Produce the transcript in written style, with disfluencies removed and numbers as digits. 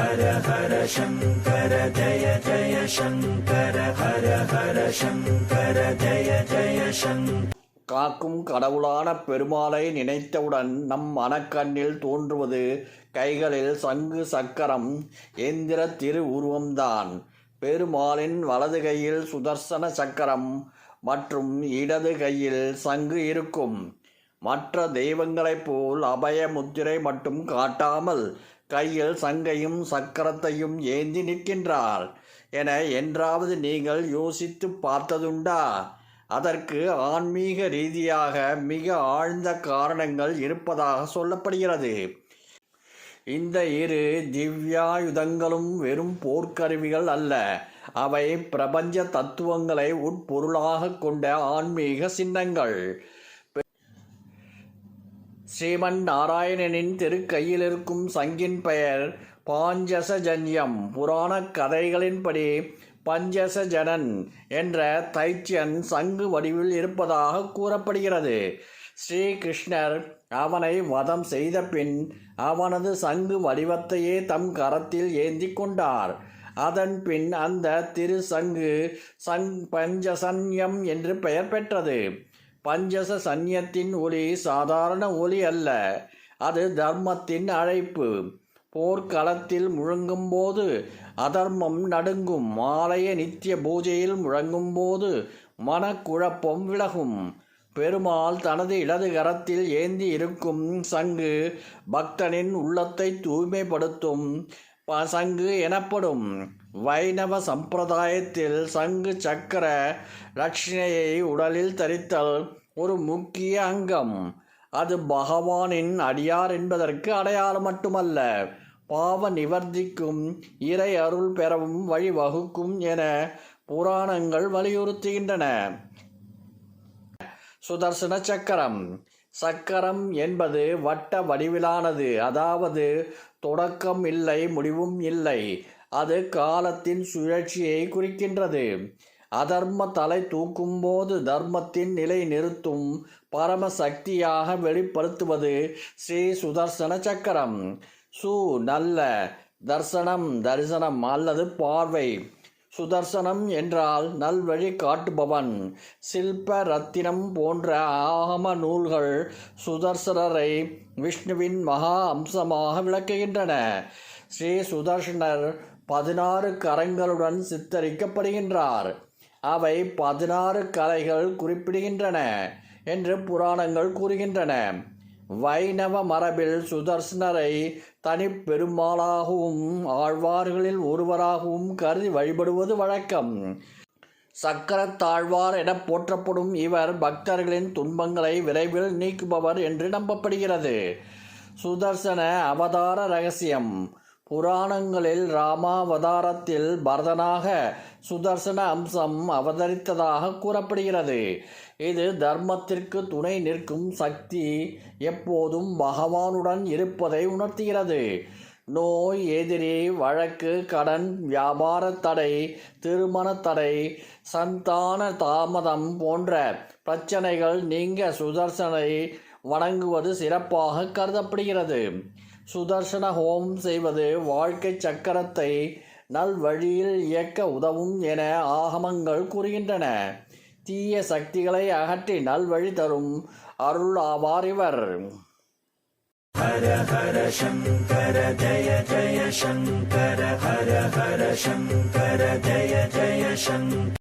ஹர ஹர சங்கர ஜய ஜய சங்கர ஹர ஹர சங்கர ஜய ஜய சங்கர. காக்கும் கடவுளான பெருமாளை நினைத்தவுடன் நம் மனக்கண்ணில் தோன்றுவது கைகளில் சங்கு சக்கரம் எந்திர திரு உருவம்தான். பெருமாளின் வலது கையில் சுதர்சன சக்கரம் மற்றும் இடது கையில் சங்கு இருக்கும். மற்ற தெய்வங்களைப் போல் அபய முத்திரை மட்டும் காட்டாமல் கையில் சங்கையும் சக்கரத்தையும் ஏந்தி நிற்கின்றார் என என்றாவது நீங்கள் யோசித்து பார்த்ததுண்டா? அதற்கு ஆன்மீக ரீதியாக மிக ஆழ்ந்த காரணங்கள் இருப்பதாக சொல்லப்படுகிறது. இந்த இரு திவ்யாயுதங்களும் வெறும் போர்க்கருவிகள் அல்ல, அவை பிரபஞ்ச தத்துவங்களை உட்பொருளாக கொண்ட ஆன்மீக சின்னங்கள். ஸ்ரீமன் நாராயணனின் திருக்கையில் இருக்கும் சங்கின் பெயர் பாஞ்சசஜன்யம். புராண கதைகளின்படி பஞ்சசஜனன் என்ற தைத்தியன் சங்கு வடிவில் இருப்பதாக கூறப்படுகிறது. ஸ்ரீகிருஷ்ணர் அவனை வதம் செய்த பின் அவனது சங்கு வடிவத்தையே தம் கரத்தில் ஏந்தி கொண்டார். அதன் பின் அந்த திரு சங்கு பஞ்சசன்யம் என்று பெயர் பெற்றது. பஞ்சச சன்னியத்தின் ஒலி சாதாரண ஒலி அல்ல, அது தர்மத்தின் அழைப்பு. போர்க்களத்தில் முழங்கும் போது அதர்மம் நடுங்கும். ஆலய நித்திய பூஜையில் முழங்கும் போது மனக்குழப்பம் விலகும். பெருமாள் தனது இடது கரத்தில் ஏந்தி இருக்கும் சங்கு பக்தனின் உள்ளத்தை தூய்மைப்படுத்தும் சங்கு எனப்படும். வைணவ சம்பிரதாயத்தில் சங்கு சக்கர லட்சணையை உடலில் தரித்தல் ஒரு முக்கிய அங்கம். அது பகவானின் அடியார் என்பதற்கு அடையாளம் மட்டுமல்ல, பாவ நிவர்த்திக்கும் இறை அருள் பெறவும் வழிவகுக்கும் என புராணங்கள் வலியுறுத்துகின்றன. சுதர்சன சக்கரம். சக்கரம் என்பது வட்ட வடிவிலானது, அதாவது தொடக்கம் இல்லை முடிவும் இல்லை. அது காலத்தின் சுழற்சியை குறிக்கின்றது. அதர்ம தலை தூக்கும் போது தர்மத்தின் நிலை நிறுத்தும் பரமசக்தியாக வெளிப்படுத்துவது ஸ்ரீ சுதர்சன சக்கரம். நல்ல தர்சனம், தரிசனம் அல்லது பார்வை. சுதர்சனம் என்றால் நல்வழி காட்டுபவன். சில்ப ரத்தினம் போன்ற ஆகம நூல்கள் சுதர்சனரை விஷ்ணுவின் மகா அம்சமாக விளக்குகின்றன. ஸ்ரீ சுதர்சனர் 16 கரங்களுடன் சித்தரிக்கப்படுகின்றார். அவை 16 கலைகள் குறிப்பிடுகின்றன என்று புராணங்கள் கூறுகின்றன. வைணவ மரபில் சுதர்சனரை தனிப்பெருமாளாகவும் ஆழ்வார்களில் ஒருவராகவும் கருதி வழிபடுவது வழக்கம். சக்கரத்தாழ்வார் என போற்றப்படும் இவர் பக்தர்களின் துன்பங்களை விரைவில் நீக்குபவர் என்று நம்பப்படுகிறது. சுதர்சன அவதார ரகசியம். புராணங்களில் ராமாவதாரத்தில் பரதனாக சுதர்சன அம்சம் அவதரித்ததாக கூறப்படுகிறது. இது தர்மத்திற்கு துணை நிற்கும் சக்தி எப்போதும் பகவானுடன் இருப்பதை உணர்த்துகிறது. நோய், எதிரி, வழக்கு, கடன், வியாபார தடை, திருமண தடை, சந்தான தாமதம் போன்ற பிரச்சனைகள் நீங்க சுதர்சனை வணங்குவது சிறப்பாக கருதப்படுகிறது. சுதர்சன ஹோமம் செய்வது வாழ்க்கை சக்கரத்தை நல்வழியில் இயக்க உதவும் என ஆகமங்கள் கூறுகின்றன. தீய சக்திகளை அகற்றி நல்வழி தரும் அருள் ஆவார் இவர். ஹர ஹர சங்கர ஜய ஜய சங்கர ஹர ஹர சங்கர ஜய ஜய சங்கர.